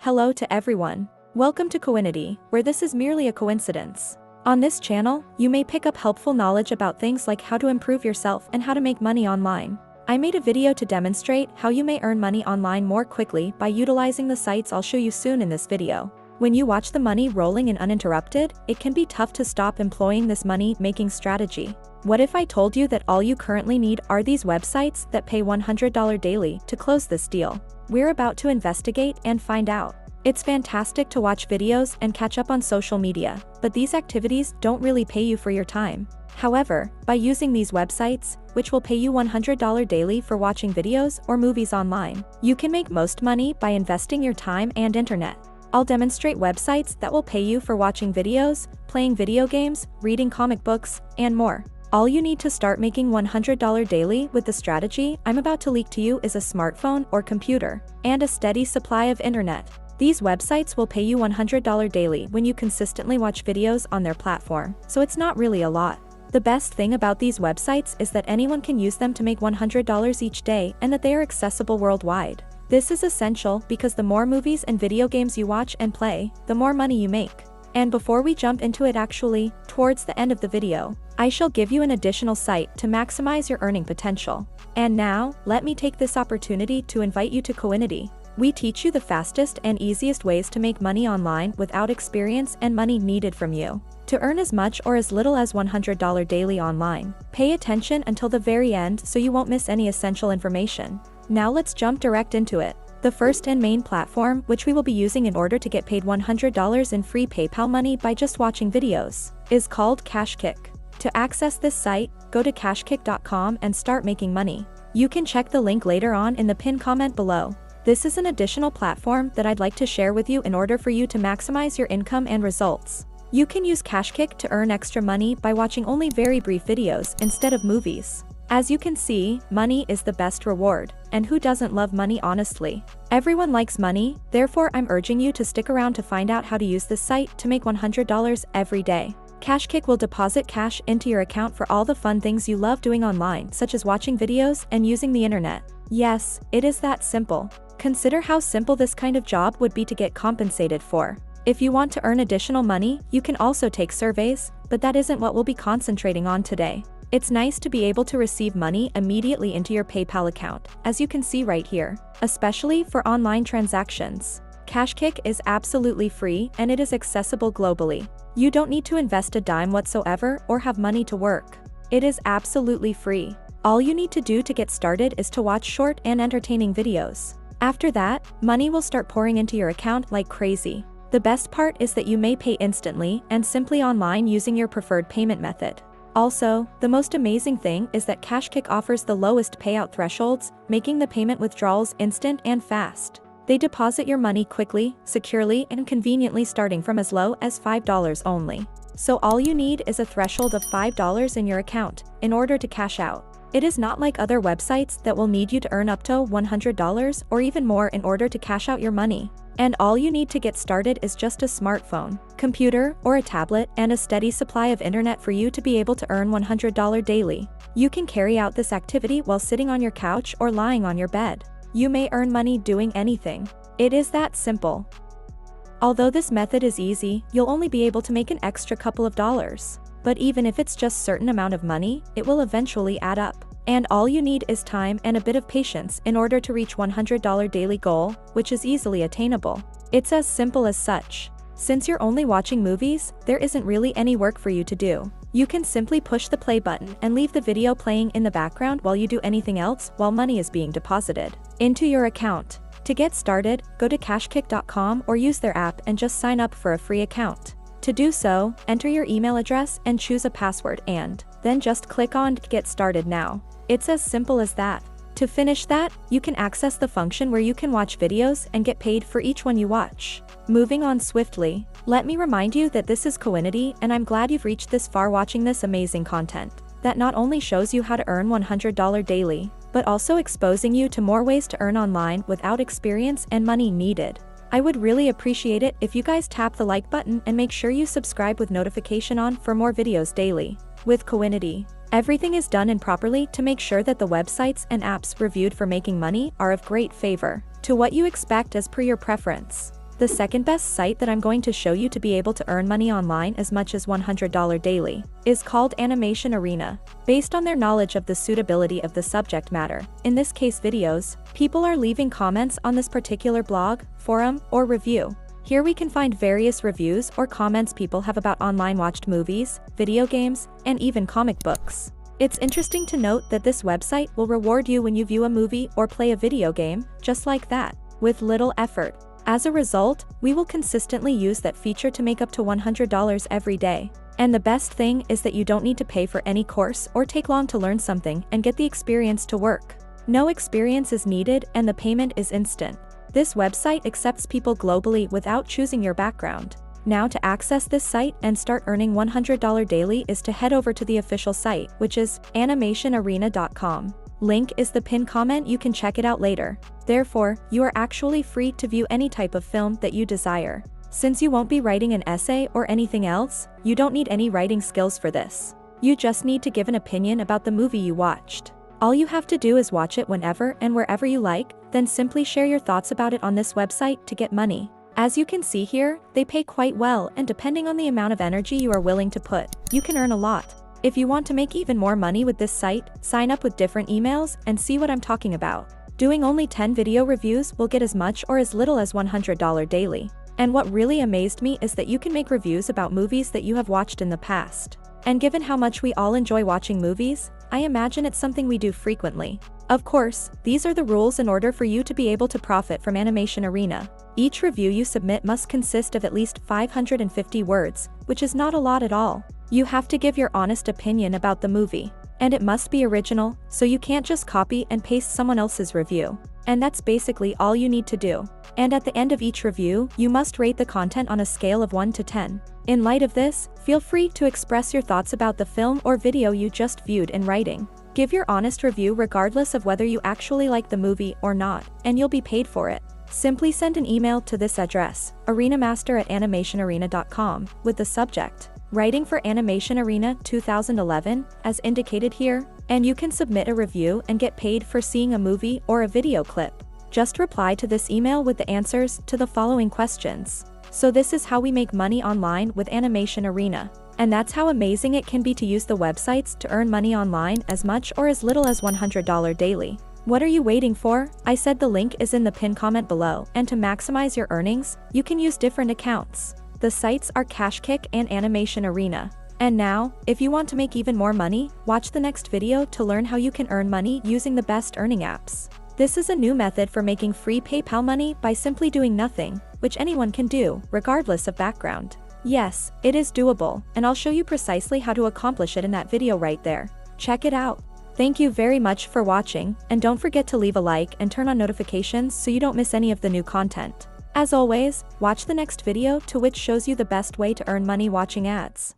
Hello to everyone. Welcome to Coinity, where this is merely a coincidence. On this channel, you may pick up helpful knowledge about things like how to improve yourself and how to make money online. I made a video to demonstrate how you may earn money online more quickly by utilizing the sites I'll show you soon in this video. When you watch the money rolling in uninterrupted, it can be tough to stop employing this money-making strategy. What if I told you that all you currently need are these websites that pay $100 daily to close this deal? We're about to investigate and find out. It's fantastic to watch videos and catch up on social media, but these activities don't really pay you for your time. However, by using these websites, which will pay you $100 daily for watching videos or movies online, you can make most money by investing your time and internet. I'll demonstrate websites that will pay you for watching videos, playing video games, reading comic books, and more. All you need to start making $100 daily with the strategy I'm about to leak to you is a smartphone or computer, and a steady supply of internet. These websites will pay you $100 daily when you consistently watch videos on their platform, so it's not really a lot. The best thing about these websites is that anyone can use them to make $100 each day and that they are accessible worldwide. This is essential because the more movies and video games you watch and play, the more money you make. And before we jump into it towards the end of the video, I shall give you an additional site to maximize your earning potential. And now, let me take this opportunity to invite you to Coinity. We teach you the fastest and easiest ways to make money online without experience and money needed from you. To earn as much or as little as $100 daily online, pay attention until the very end so you won't miss any essential information. Now let's jump direct into it. The first and main platform which we will be using in order to get paid $100 in free PayPal money by just watching videos is called Cashkick. To access this site, go to cashkick.com and start making money. You can check the link later on in the pinned comment below. This is an additional platform that I'd like to share with you in order for you to maximize your income and results. You can use Cashkick to earn extra money by watching only very brief videos instead of movies. As you can see, money is the best reward, and who doesn't love money honestly? Everyone likes money, therefore I'm urging you to stick around to find out how to use this site to make $100 every day. Cashkick will deposit cash into your account for all the fun things you love doing online, such as watching videos and using the internet. Yes, it is that simple. Consider how simple this kind of job would be to get compensated for. If you want to earn additional money, you can also take surveys, but that isn't what we'll be concentrating on today. It's nice to be able to receive money immediately into your PayPal account, as you can see right here, especially for online transactions. Cashkick is absolutely free and it is accessible globally. You don't need to invest a dime whatsoever or have money to work. It is absolutely free. All you need to do to get started is to watch short and entertaining videos. After that, money will start pouring into your account like crazy. The best part is that you may pay instantly and simply online using your preferred payment method. Also, the most amazing thing is that Cashkick offers the lowest payout thresholds, making the payment withdrawals instant and fast. They deposit your money quickly, securely, and conveniently starting from as low as $5 only. So all you need is a threshold of $5 in your account in order to cash out. It is not like other websites that will need you to earn up to $100 or even more in order to cash out your money. And all you need to get started is just a smartphone, computer, or a tablet and a steady supply of internet for you to be able to earn $100 daily. You can carry out this activity while sitting on your couch or lying on your bed. You may earn money doing anything. It is that simple. Although this method is easy, you'll only be able to make an extra couple of dollars. But even if it's just a certain amount of money, it will eventually add up. And all you need is time and a bit of patience in order to reach $100 daily goal, which is easily attainable. It's as simple as such. Since you're only watching movies, there isn't really any work for you to do. You can simply push the play button and leave the video playing in the background while you do anything else while money is being deposited into your account. To get started, go to cashkick.com or use their app and just sign up for a free account. To do so, enter your email address and choose a password and then just click on Get Started Now. It's as simple as that. To finish that, you can access the function where you can watch videos and get paid for each one you watch. Moving on swiftly, let me remind you that this is Coinity and I'm glad you've reached this far watching this amazing content that not only shows you how to earn $100 daily, but also exposing you to more ways to earn online without experience and money needed. I would really appreciate it if you guys tap the like button and make sure you subscribe with notification on for more videos daily. With Coinity, everything is done properly to make sure that the websites and apps reviewed for making money are of great favor to what you expect as per your preference. The second best site that I'm going to show you to be able to earn money online as much as $100 daily is called Animation Arena. Based on their knowledge of the suitability of the subject matter, in this case videos, people are leaving comments on this particular blog, forum, or review. Here we can find various reviews or comments people have about online watched movies, video games, and even comic books. It's interesting to note that this website will reward you when you view a movie or play a video game, just like that, with little effort. As a result, we will consistently use that feature to make up to $100 every day. And the best thing is that you don't need to pay for any course or take long to learn something and get the experience to work. No experience is needed and the payment is instant. This website accepts people globally without choosing your background. Now to access this site and start earning $100 daily is to head over to the official site, which is animationarena.com. Link is the pinned comment, you can check it out later. Therefore, you are actually free to view any type of film that you desire. Since you won't be writing an essay or anything else, you don't need any writing skills for this. You just need to give an opinion about the movie you watched. All you have to do is watch it whenever and wherever you like, then simply share your thoughts about it on this website to get money. As you can see here, they pay quite well, and depending on the amount of energy you are willing to put, you can earn a lot. If you want to make even more money with this site, sign up with different emails and see what I'm talking about. Doing only 10 video reviews will get as much or as little as $100 daily. And what really amazed me is that you can make reviews about movies that you have watched in the past. And given how much we all enjoy watching movies, I imagine it's something we do frequently. Of course, these are the rules in order for you to be able to profit from Animation Arena. Each review you submit must consist of at least 550 words, which is not a lot at all. You have to give your honest opinion about the movie. And it must be original, so you can't just copy and paste someone else's review. And that's basically all you need to do. And at the end of each review, you must rate the content on a scale of 1 to 10. In light of this, feel free to express your thoughts about the film or video you just viewed in writing. Give your honest review regardless of whether you actually like the movie or not, and you'll be paid for it. Simply send an email to this address, arenamaster@animationarena.com, with the subject, Writing for Animation Arena 2011, as indicated here, and you can submit a review and get paid for seeing a movie or a video clip. Just reply to this email with the answers to the following questions. So this is how we make money online with Animation Arena. And that's how amazing it can be to use the websites to earn money online as much or as little as $100 daily. What are you waiting for? I said the link is in the pinned comment below, and to maximize your earnings, you can use different accounts. The sites are Cashkick and Animation Arena. And now, if you want to make even more money, watch the next video to learn how you can earn money using the best earning apps. This is a new method for making free PayPal money by simply doing nothing, which anyone can do, regardless of background. Yes, it is doable, and I'll show you precisely how to accomplish it in that video right there. Check it out. Thank you very much for watching, and don't forget to leave a like and turn on notifications so you don't miss any of the new content. As always, watch the next video to which shows you the best way to earn money watching ads.